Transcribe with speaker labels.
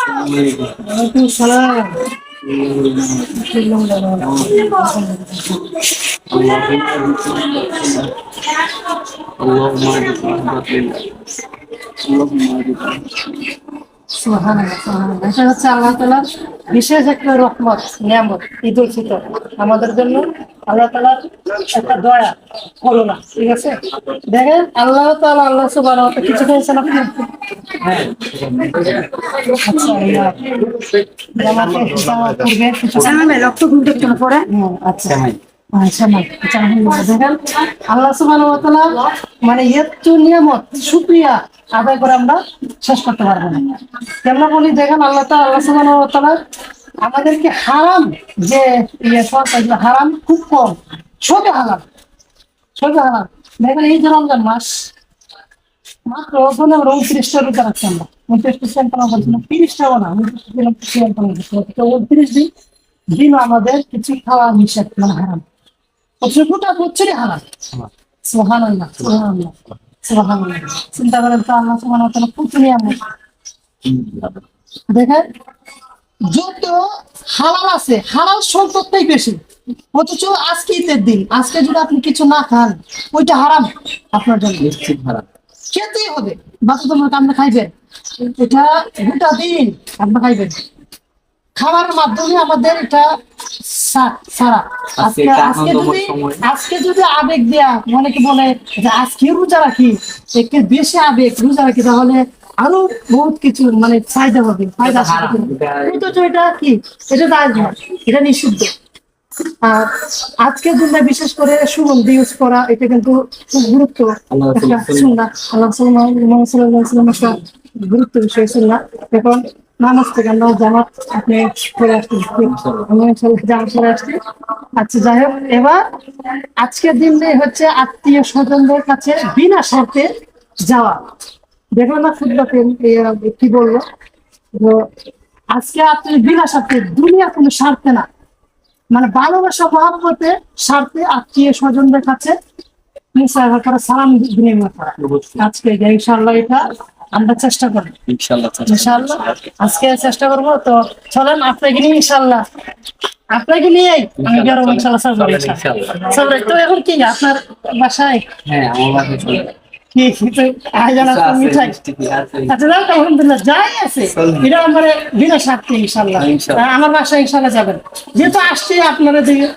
Speaker 1: ওয়ালাইকুম সালাম। সুবহানাল্লাহ, সুবহানাল্লাহ। এটা হচ্ছে আল্লাহ তাআলার বিশেষ একটা রহমত, নিয়ামত, ঈদ উল ফিতর আমাদের জন্য আল্লাহ তাআলার একটা দয়া, করুণা। ঠিক আছে, দেখেন আল্লাহ তাআলা, আল্লাহ সুবহানাহু ওয়া তাআলা কিছু দিয়েছেন আপনি। আচ্ছা, জামাতে জামা পড়বে কিছু রক্ত ঘুরতে চলে পড়ে। আচ্ছা আচ্ছা, আচ্ছা, আলহামদুলিল্লাহ। দেখেন আল্লাহ সুবহানাহু ওয়া তাআলা মানে এত নিয়ামত, শুকরিয়া আদায় করে আমরা শেষ করতে পারবো না। কেন বলি, দেখেন আল্লাহ সুবহানাহু ওয়া তাআলা আমাদেরকে হারাম যে হারাম খুব কম, সবে হারাম, সবে হারাম। দেখেন এই যে রমজান মাস, মাত্র ওখানে আমরা 29টা রোজা রাখছি। আমরা 29টা সিয়াম বলছিলাম, 30টাও না, 29 দিন দিন আমাদের কিছু খাওয়া নিষেধ, মানে হারাম। গোটা বছরই হারাম। সুবহানাল্লাহ, সুবহানাল্লাহ, সুবহানাল্লাহ। চিন্তা করেন তো, আল্লাহ সুবহানাহু ওয়া তাআলা কত নিয়ামত। দেখেন যত হালাল আছে, হালাল সম্পদটাই বেশি, অথচ আজকে ঈদের দিন, আজকে যদি আপনি কিছু না খান, ওইটা হারাম আপনার জন্য, নিশ্চিত হারাম। খেতেই হবে, বাধ্যতামূলক আপনি খাইবেন, এটা গোটা দিন আপনি খাইবেন। খাওয়ার মাধ্যমে আমাদের এটা সারা। আজকে যদি আবেগ দেয়া, অনেকে বলে যে আজকে রোজা রাখি, একটু বেশি আবেগ রোজা রাখি, তাহলে আরো বহুত কিছু মানে ফায়দা হবে, ফায়দা আসবে। কিন্তু এটা কি, এটা জায়েজ না, এটা নিষিদ্ধ। আর আজকের দিনটা বিশেষ করে সুগন্ধি ইউজ করা, এটা কিন্তু খুব গুরুত্ব একটা সুন্নাহ। আল্লাহ সাল্লাল্লাহু আলাইহি ওয়াসাল্লাম গুরুত্ব বিষয় সুন্নাহ। এখন নামাজ থেকে আমরা জামাত আপনি করে আসছি, আমি জামাত করে আসছি। আচ্ছা, যাই হোক, এবার আজকের দিনে হচ্ছে আত্মীয় স্বজনদের কাছে বিনা শর্তে যাওয়া। দেখো না খুতবাতে কি বললো, আজকে আপনি বিনা স্বার্থে, দুনিয়ার কোনো স্বার্থে না, মানে ভালোবাসা মহব্বতে স্বার্থে আত্মীয় স্বজনদের কাছে সালাম বিনিময় করা। আজকে ইনশাআল্লাহ এটা আমরা চেষ্টা করবো, ইনশাআল্লাহ আজকে চেষ্টা করবো। তো চলেন আপনাকে নিয়ে, ইনশাআল্লাহ আপনাকে নিয়েই আমি বেরোবো ইনশাআল্লাহ। তো এখন কি আপনার বাসায়? হ্যাঁ, আমার বাসায় আমার বাসায় ইনশাল্লাহ যাবেন, যেহেতু আসছি আপনারা দিকে।